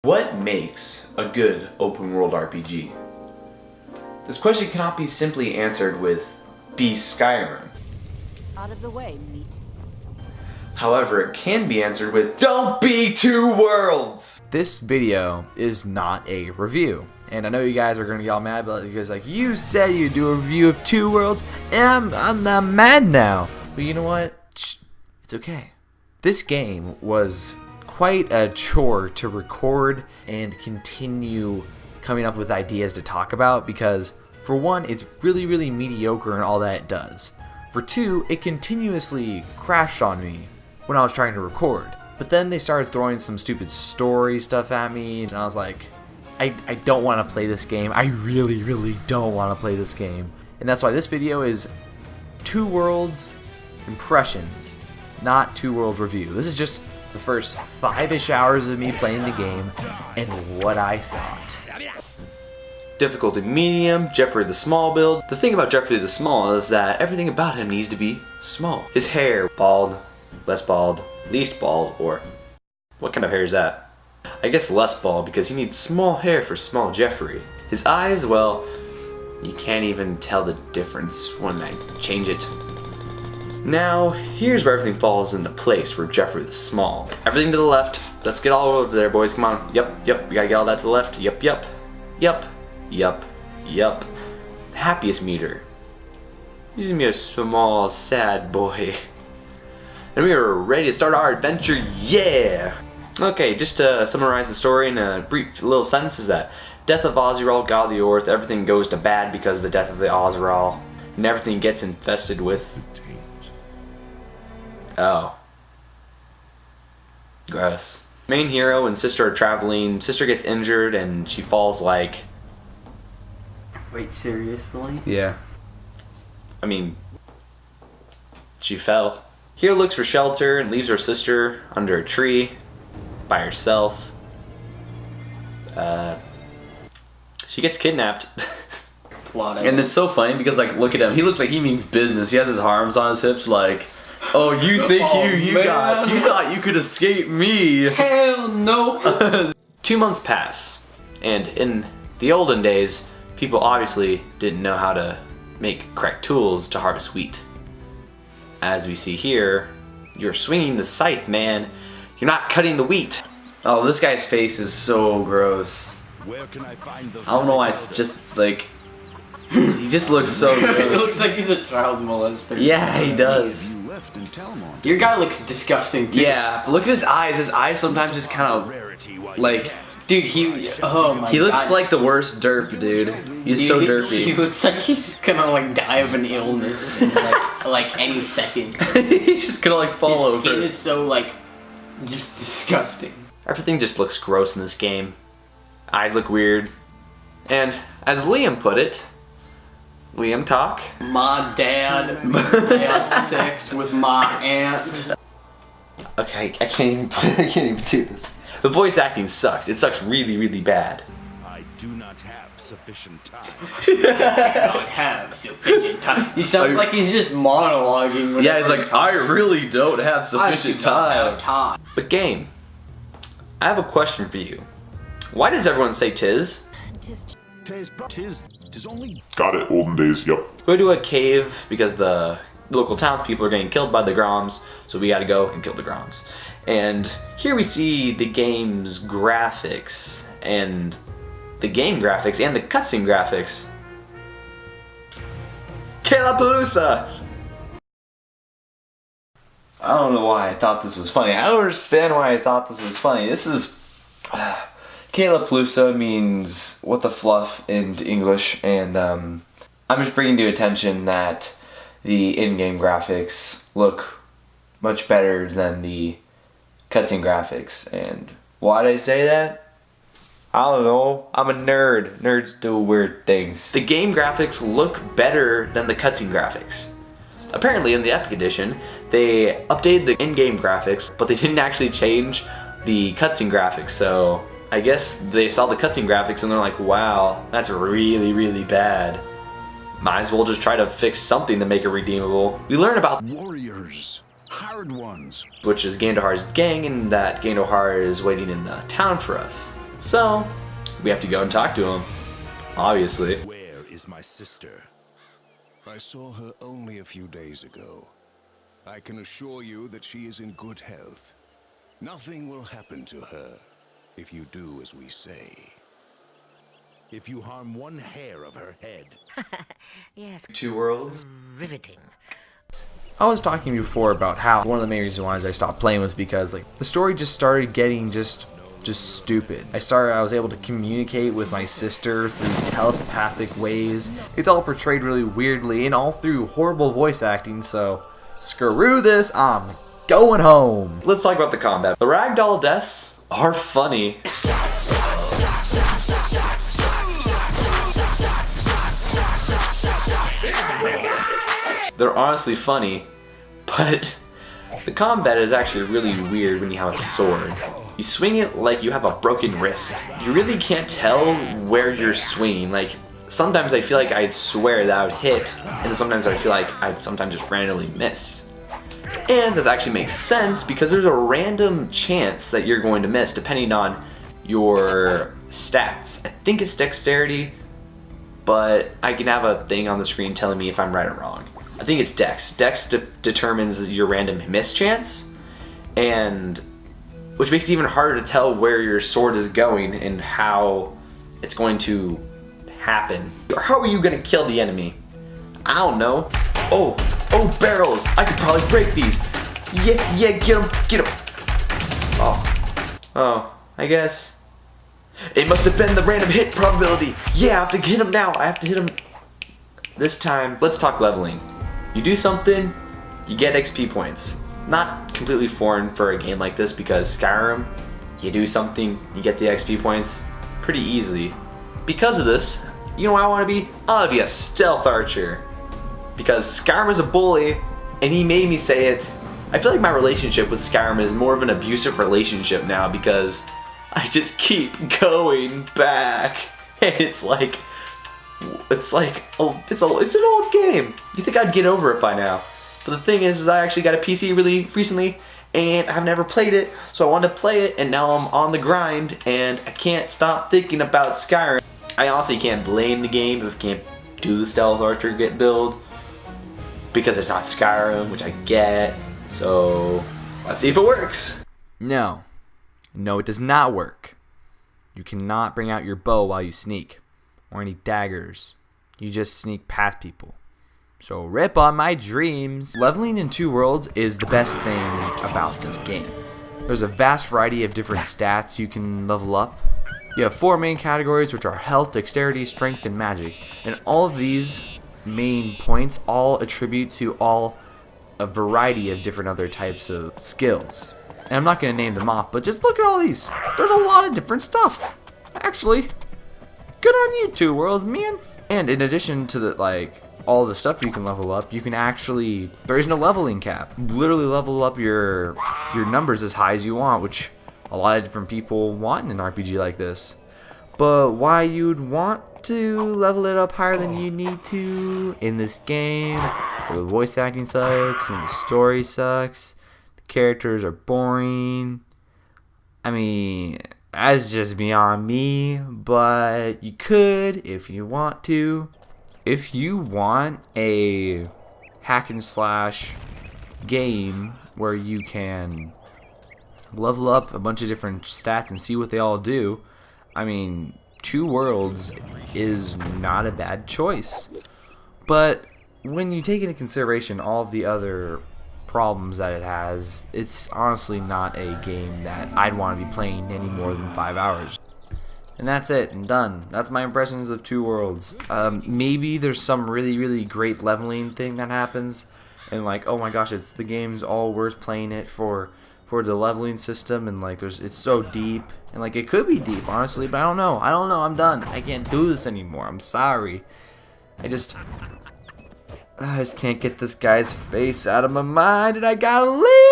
What makes a good open world RPG? This question cannot be simply answered with "be Skyrim." Out of the way, meat. However, it can be answered with "don't be Two Worlds." This video is not a review, and I know you guys are gonna get all mad about it because, like, you said you'd do a review of Two Worlds, and I'm not mad now. But you know what? It's okay. This game was quite a chore to record and continue coming up with ideas to talk about because, for one, it's really mediocre in all that it does. For two, it continuously crashed on me when I was trying to record. But then they started throwing some stupid story stuff at me, and I was like, I don't want to play this game. I really don't want to play this game. And that's why this video is Two Worlds impressions, not Two Worlds review. This is just the first 5-ish hours of me playing the game and what I thought. Difficulty medium, Jeffrey the Small build. The thing about Jeffrey the Small is that everything about him needs to be small. His hair, bald, less bald, least bald, or what kind of hair is that? I guess less bald because he needs small hair for small Jeffrey. His eyes, well, you can't even tell the difference when I change it. Now, here's where everything falls into place for Jeffrey the Small. Everything to the left. Let's get all over there, boys. Come on. Yep. We gotta get all that to the left. Yep. Happiest meter. He's gonna be a small, sad boy. And we are ready to start our adventure. Yeah! Okay, just to summarize the story in a brief little sentence is that death of Ozerol, god of the earth, everything goes to bad because of the death of the Ozerol, and everything gets infested with... Oh. Gross. Main hero and sister are traveling. Sister gets injured and she falls like... Wait, seriously? Yeah. I mean... she fell. Hero looks for shelter and leaves her sister under a tree by herself. She gets kidnapped. And it's so funny because, like, look at him. He looks like he means business. He has his arms on his hips like... Oh, you think you thought you could escape me? Hell no! 2 months pass, and in the olden days, people obviously didn't know how to make correct tools to harvest wheat. As we see here, you're swinging the scythe, man. You're not cutting the wheat. Oh, this guy's face is so gross. Where can I find the... I don't know why it's just like... He just looks so gross. He looks like he's a child molester. Yeah, he does. Your guy looks disgusting too. Yeah, but look at his eyes. His eyes sometimes just kind of like... Dude, oh my god. He looks like the worst derp, dude. He's so derpy. He looks like he's gonna like die of an illness in like any second. He's just gonna like fall over. His skin is so like just disgusting. Everything just looks gross in this game. Eyes look weird. And as Liam put it, Liam talk. My dad had sex with my aunt. Okay, I can't even do this. The voice acting sucks. It sucks really bad. I do not have sufficient time. Don't have sufficient time. He sounds like he's just monologuing. Yeah, he's like, I really don't have sufficient time. But game, I have a question for you. Why does everyone say tis? Tis only... Got it, olden days, yep. Go to a cave because the local townspeople are getting killed by the Groms, so we gotta go and kill the Groms. And here we see the game's graphics, and the game graphics, and the cutscene graphics. Calapalooza! I don't know why I thought this was funny. I don't understand why I thought this was funny. This is... Calapalooza means what the fluff in English, and I'm just bringing to attention that the in-game graphics look much better than the cutscene graphics. And why did I say that? I don't know. I'm a nerd. Nerds do weird things. The game graphics look better than the cutscene graphics. Apparently in the Epic Edition, they updated the in-game graphics, but they didn't actually change the cutscene graphics, so I guess they saw the cutscene graphics and they're like, wow, that's really bad. Might as well just try to fix something to make it redeemable. We learn about warriors, hired ones, which is Gandohar's gang, and that Gandahar is waiting in the town for us. So we have to go and talk to him, obviously. Where is my sister? I saw her only a few days ago. I can assure you that she is in good health. Nothing will happen to her if you do as we say. If you harm one hair of her head. Yes, Two Worlds. riveting. I was talking before about how one of the main reasons why I stopped playing was because like the story just started getting just stupid. I was able to communicate with my sister through telepathic ways. It's all portrayed really weirdly and all through horrible voice acting, so screw this, I'm going home. Let's talk about the combat. The ragdoll deaths are funny. They're honestly funny, but the combat is actually really weird when you have a sword. You swing it like you have a broken wrist. You really can't tell where you're swinging. Like, sometimes I feel like I swear that I would hit, and sometimes I feel like I'd sometimes just randomly miss. And this actually makes sense because there's a random chance that you're going to miss depending on your stats. I think it's dexterity, but I can have a thing on the screen telling me if I'm right or wrong. I think it's dex. Dex determines your random miss chance, and which makes it even harder to tell where your sword is going and how it's going to happen. How are you going to kill the enemy? I don't know. Oh, barrels. I could probably break these. Yeah, get him. Oh, I guess. It must have been the random hit probability. Yeah, I have to hit him now. I have to hit him this time. Let's talk leveling. You do something, you get XP points. Not completely foreign for a game like this because Skyrim, you do something, you get the XP points pretty easily. Because of this, you know what I want to be? I want to be a stealth archer. Because Skyrim is a bully, and he made me say it. I feel like my relationship with Skyrim is more of an abusive relationship now because I just keep going back. And it's an old game. You think I'd get over it by now. But the thing is I actually got a PC really recently, and I've never played it, so I wanted to play it, and now I'm on the grind, and I can't stop thinking about Skyrim. I honestly can't blame the game if I can't do the stealth archer build, because it's not Skyrim, which I get. So let's see if it works. No, it does not work. You cannot bring out your bow while you sneak, or any daggers. You just sneak past people. So rip on my dreams. Leveling in Two Worlds is the best thing about this game. There's a vast variety of different stats you can level up. You have 4 main categories, which are health, dexterity, strength, and magic. And all of these main points all attribute to a variety of different other types of skills. And I'm not going to name them off, but just look at all these. There's a lot of different stuff. Actually, good on you, Two Worlds, man. And in addition to all the stuff you can level up, you can actually, there is no leveling cap. Literally level up your numbers as high as you want, which a lot of different people want in an RPG like this. But why you'd want to level it up higher than you need to in this game, where the voice acting sucks and the story sucks, the characters are boring. I mean, that's just beyond me, but you could if you want to. If you want a hack and slash game where you can level up a bunch of different stats and see what they all do, I mean, Two Worlds is not a bad choice. But when you take into consideration all of the other problems that it has, it's honestly not a game that I'd want to be playing any more than 5 hours. And that's it, I'm done. That's my impressions of Two Worlds. Maybe there's some really great leveling thing that happens, and oh my gosh, the game's all worth playing it for the leveling system, and it's so deep, and it could be deep, honestly, but I don't know, I'm done. I can't do this anymore, I'm sorry. I just can't get this guy's face out of my mind, and I gotta leave!